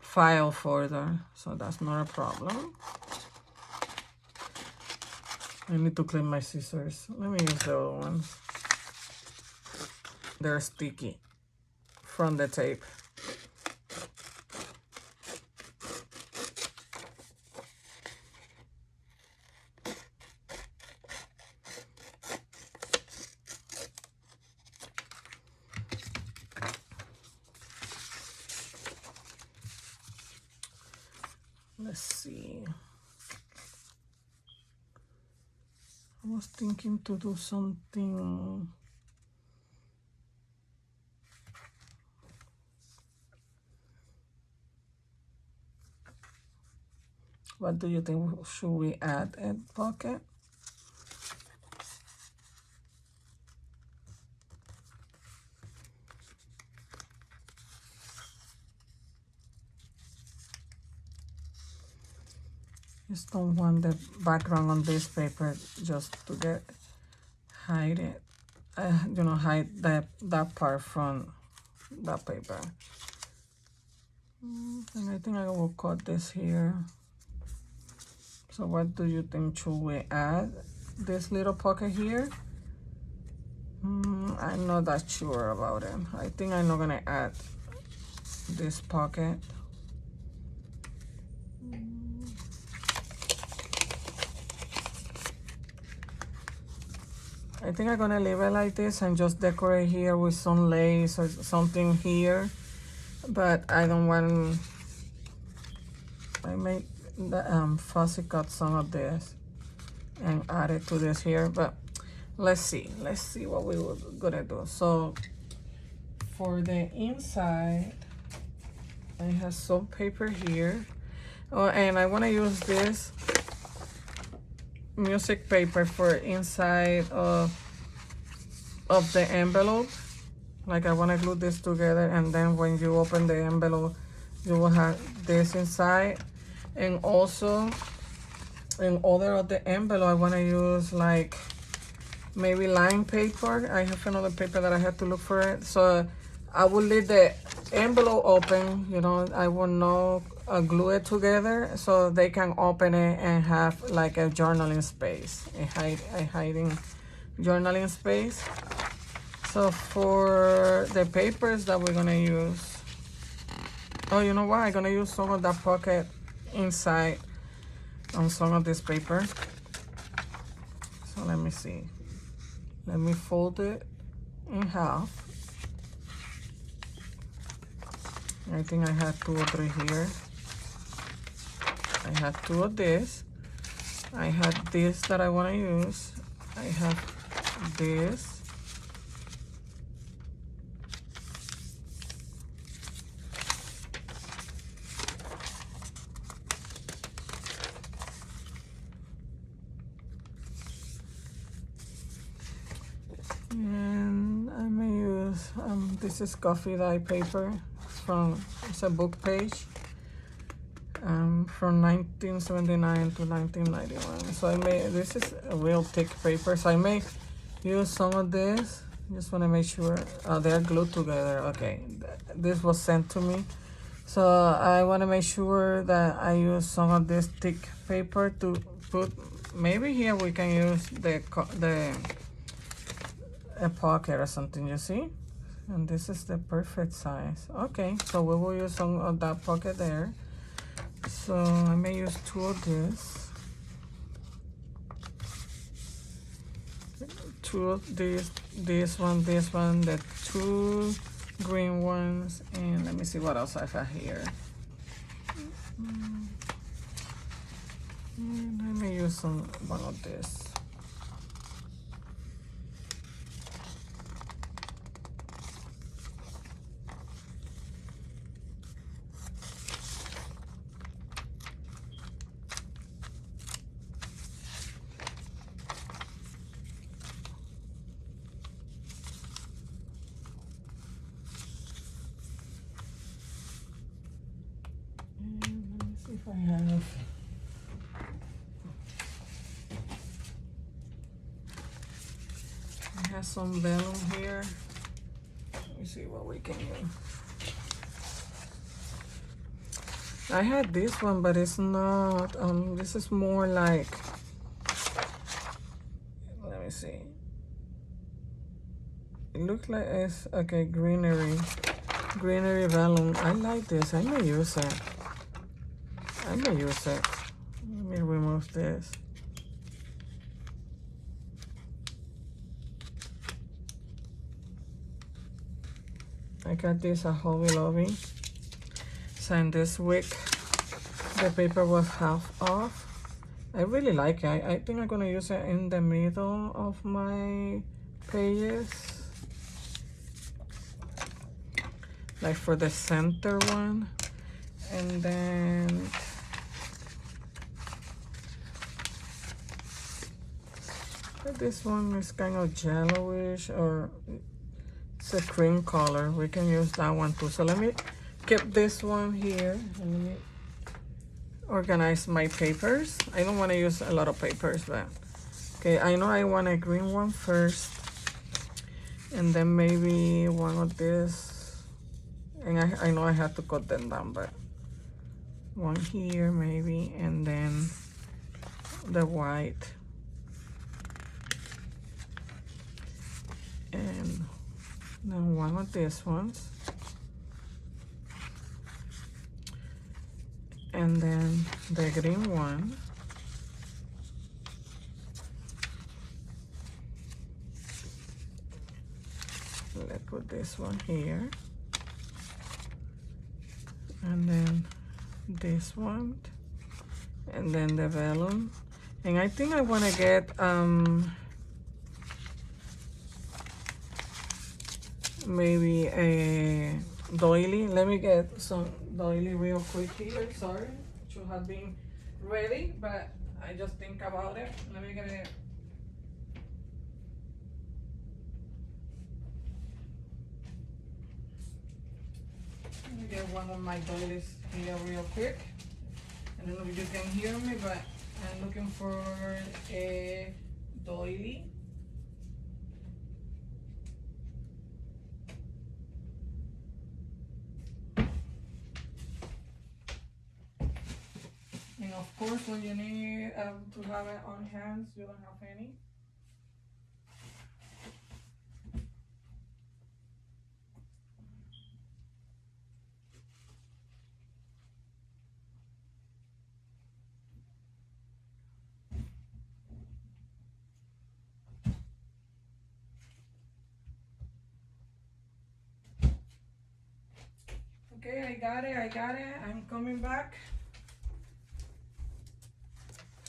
file folder, so that's not a problem. I need to clean my scissors. Let me use the other ones. They're sticky from the tape. Let's see. I was thinking to do something. What do you think? Should we add a pocket? Just don't want the background on this paper just to hide it. You know, hide that part from that paper. And I think I will cut this here. So what do you think? Should we add this little pocket here? I'm not that sure about it. I think I'm not gonna add this pocket. I think I'm gonna leave it like this and just decorate here with some lace or something here. But I don't want, I may fussy cut some of this and add it to this here, but let's see what we were gonna do. So for the inside, I have some paper here. Oh, and I want to use this music paper for inside of of the envelope. Like I want to glue this together, and then when you open the envelope, you will have this inside. And also, in order of the envelope, I want to use like maybe line paper. I have another paper that I have to look for it. So I will leave the envelope open, you know, I will not glue it together so they can open it and have like a journaling space, a hiding journaling space. So for the papers that we're gonna use, oh, you know what? I'm gonna use some of that pocket inside on some of this paper. So let me see. Let me fold it in half. I think I had 2 or 3 here. I had 2 of this. I had this that I want to use. I have this. And I may use, this is coffee dye paper. It's a book page from 1979 to 1991. So this is a real thick paper. So I may use some of this. Just want to make sure they're glued together. Okay, this was sent to me. So I want to make sure that I use some of this thick paper to put, maybe here we can use a pocket or something, you see? And this is the perfect size. Okay, so we will use some of that pocket there. So I may use 2 of this. 2 of this one, the 2 green ones, and let me see what else I have here. And I may use one of this. If I have some vellum here. Let me see what we can use. I had this one, but it's not. This is more like. Let me see. It looks like it's okay. Greenery vellum. I like this. I may use it. Let me remove this. I got this at Hobby Lobby. So in this week, the paper was half off. I really like it. I think I'm gonna use it in the middle of my pages. Like for the center one. And then this one is kind of yellowish, or it's a cream color. We can use that one too. So let me keep this one here and let me organize my papers. I don't want to use a lot of papers, but okay, I know I want a green one first, and then maybe one of this, and I know I have to cut them down, but one here maybe, and then the white. And then one of these ones, and then the green one, let's put this one here, and then this one, and then the vellum. And I think I want to get maybe a doily. Let me get some doily real quick here. Sorry, it should have been ready, but I just think about it. Let me get it. Let me get one of my doilies here real quick. I don't know if you can hear me, but I'm looking for a doily. And of course, when you need to have it on hands, you don't have any. Okay, I got it. I'm coming back.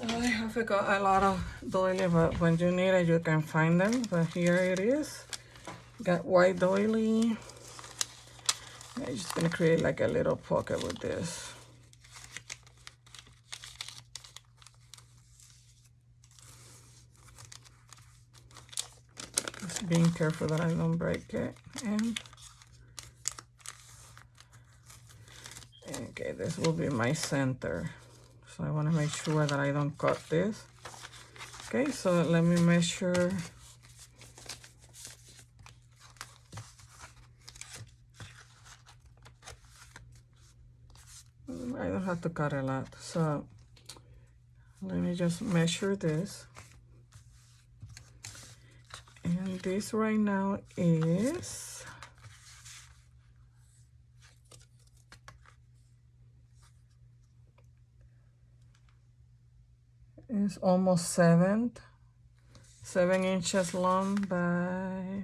I have got a lot of doily, but when you need it, you can find them. But here it is. Got white doily. I'm just gonna create like a little pocket with this. Just being careful that I don't break it. And okay, this will be my center. So I want to make sure that I don't cut this. Okay, so let me measure. I don't have to cut a lot. So let me just measure this. And this right now is almost 7 inches long by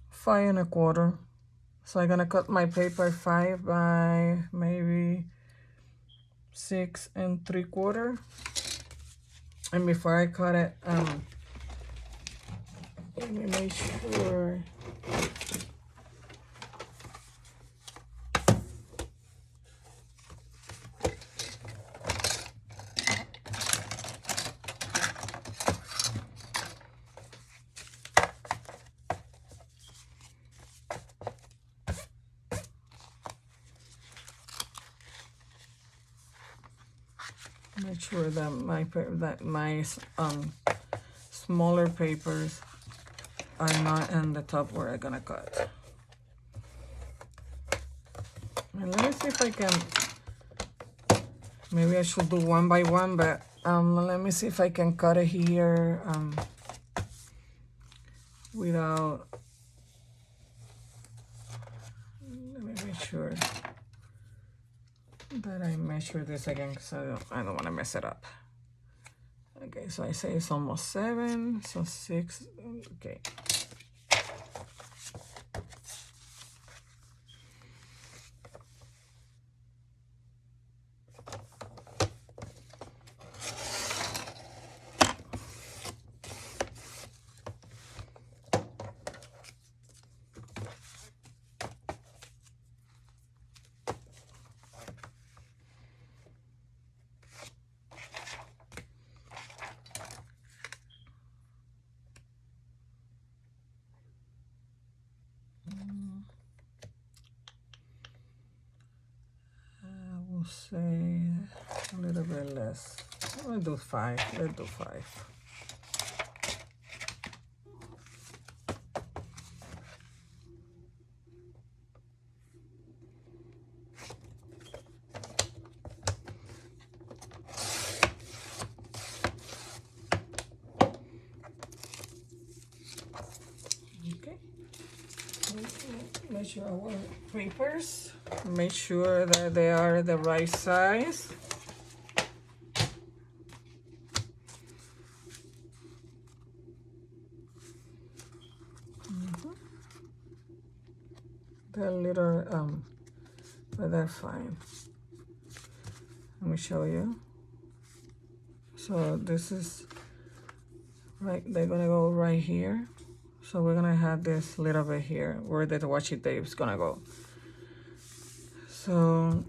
5 1/4. So I'm gonna cut my paper 5 by maybe 6 3/4. And before I cut it, let me make sure. Make sure that my smaller papers are not in the top where I'm gonna cut. And let me see if I can. Maybe I should do one by one, but let me see if I can cut it here without. Let me make sure that I measure this again because I don't want to mess it up. Okay, so I say it's almost 7, so 6. Okay. Say a little bit less. Let's do 5. Let's do 5. Okay. Measure our papers. Make sure that they are the right size. They're a little, but they're fine. Let me show you. So this is right, they're gonna go right here. So we're gonna have this little bit here where the washi tape is gonna go. So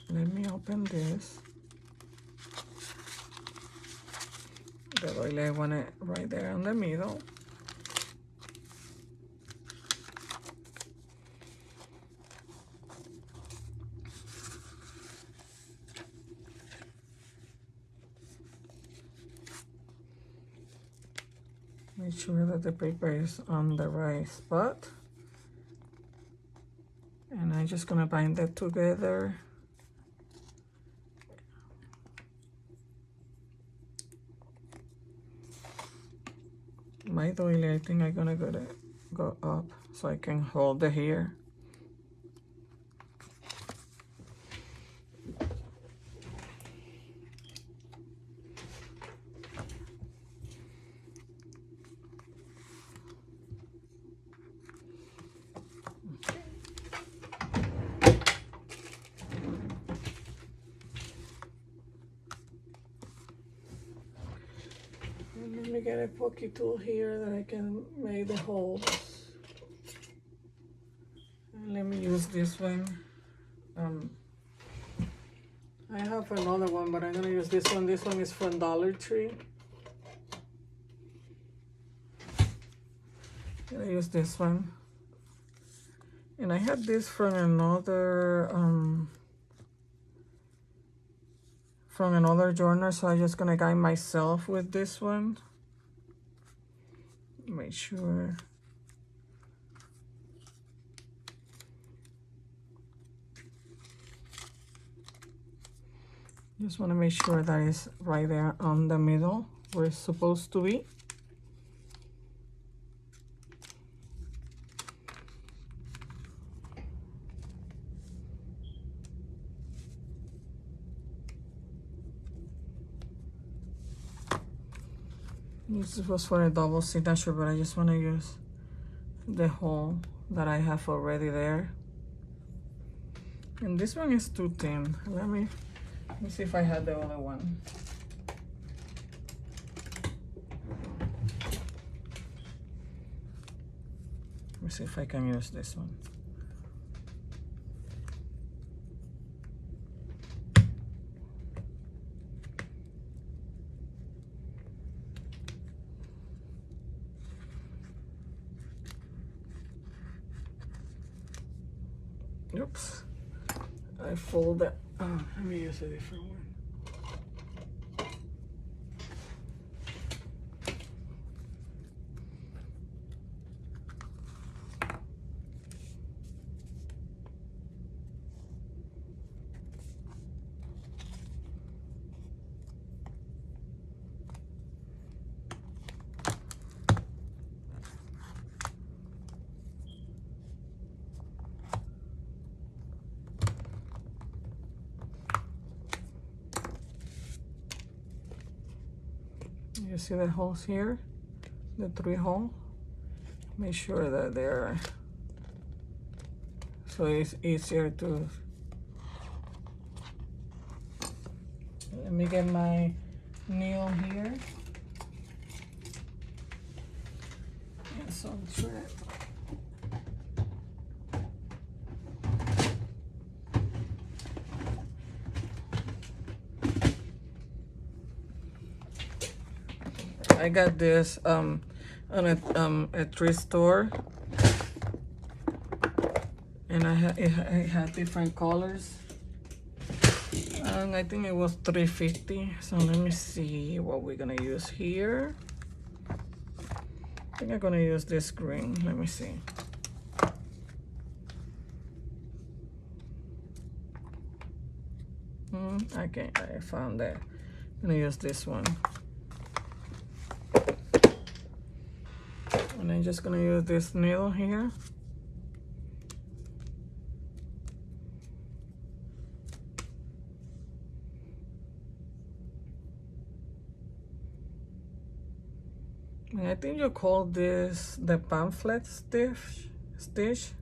let me open this. The oil, I want it right there in the middle. Make sure that the paper is on the right spot. And I'm just gonna bind that together. My doily, I think I'm gonna go up so I can hold the hair. Let me get a pokey tool here that I can make the holes. And let me use this one. I have another one, but I'm gonna use this one. This one is from Dollar Tree. I'm gonna use this one. And I had this from another journal, so I'm just gonna guide myself with this one. Make sure. Just want to make sure that it's right there on the middle where it's supposed to be. This was for a double signature, but I just want to use the hole that I have already there. And this one is too thin. Let me see if I had the other one. Let me see if I can use this one. Oops, I fold that. Oh, let me use a different one. You see the holes here, the 3 holes? Make sure that they're, so it's easier to. Let me get my needle here. And some thread. I got this on a thrift store, and it had different colors. And I think it was $3.50. So let me see what we're gonna use here. I think I'm gonna use this green. Let me see. I found that. I'm gonna use this one. And I'm just gonna use this needle here. And I think you call this the pamphlet stitch.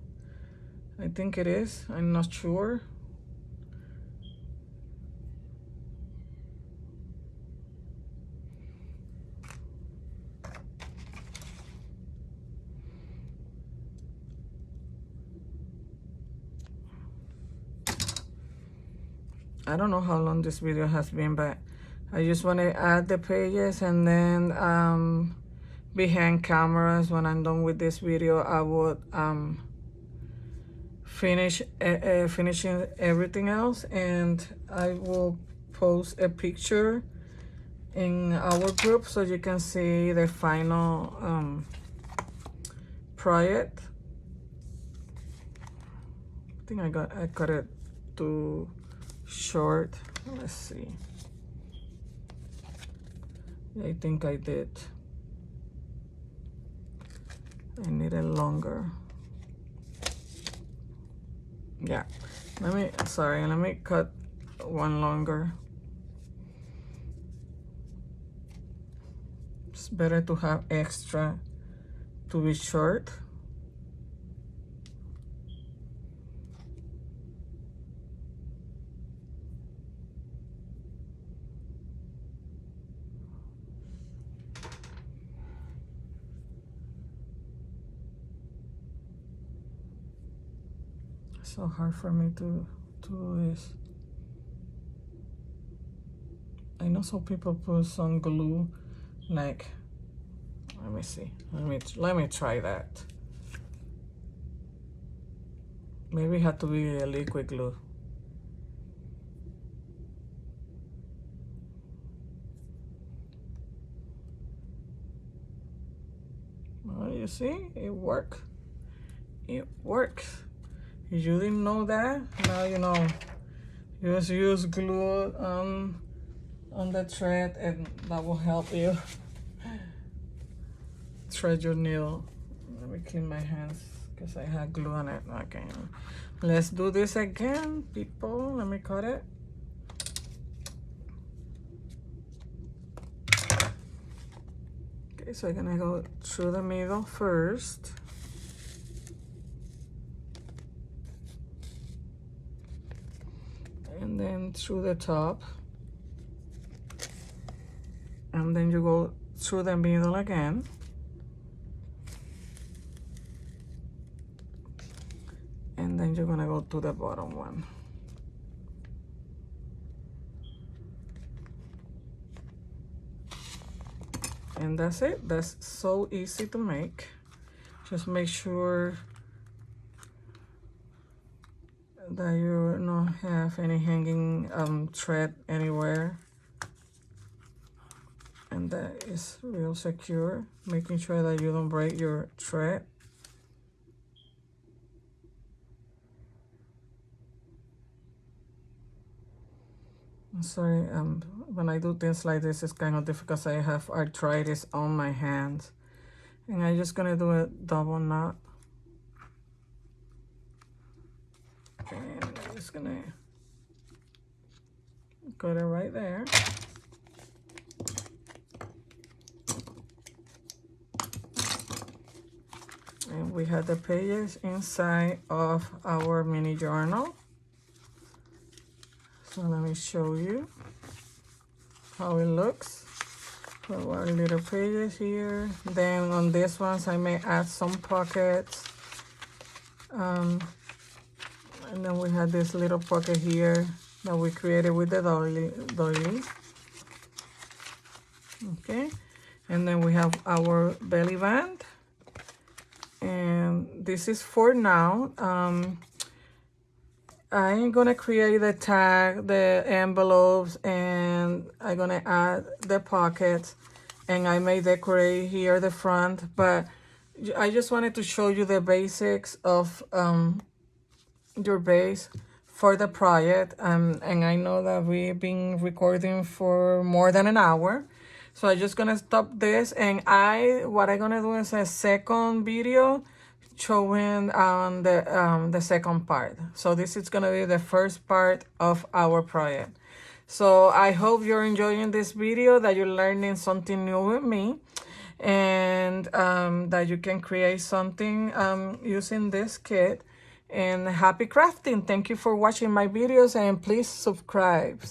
I think it is. I'm not sure. I don't know how long this video has been, but I just want to add the pages, and then behind cameras, when I'm done with this video, I would finishing everything else, and I will post a picture in our group so you can see the final project. I think I cut it too short. Let's see. I think I did. I need it longer. Yeah, let me cut one longer. It's better to have extra to be short. So hard for me to do this. I know some people put some glue, like, let me see. Let me try that. Maybe it had to be a liquid glue. Well, you see, it works. It works. If you didn't know that, now you know. Just use glue on the thread, and that will help you thread your needle. Let me clean my hands because I had glue on it. Okay, let's do this again, people. Let me cut it. Okay, so I'm gonna go through the middle first. And then through the top. And then you go through the middle again. And then you're gonna go to the bottom one. And that's it. That's so easy to make. Just make sure that you don't have any hanging thread anywhere, and that is real secure, making sure that you don't break your thread. I'm sorry, when I do things like this, it's kind of difficult because I have arthritis on my hands, and I'm just gonna do a double knot. And I'm just gonna cut it right there. And we have the pages inside of our mini journal. So let me show you how it looks. So our little pages here. Then on these ones, I may add some pockets. And then we have this little pocket here that we created with the doily. Okay, and then we have our belly band. And this is for now. I'm gonna create the tag, the envelopes, and I'm gonna add the pockets, and I may decorate here the front, but I just wanted to show you the basics of your base for the project. And I know that we've been recording for more than an hour, so I'm just gonna stop this, and what I'm gonna do is a second video showing the second part. So this is gonna be the first part of our project. So I hope you're enjoying this video, that you're learning something new with me, and that you can create something using this kit. And happy crafting. Thank you for watching my videos, and please subscribe.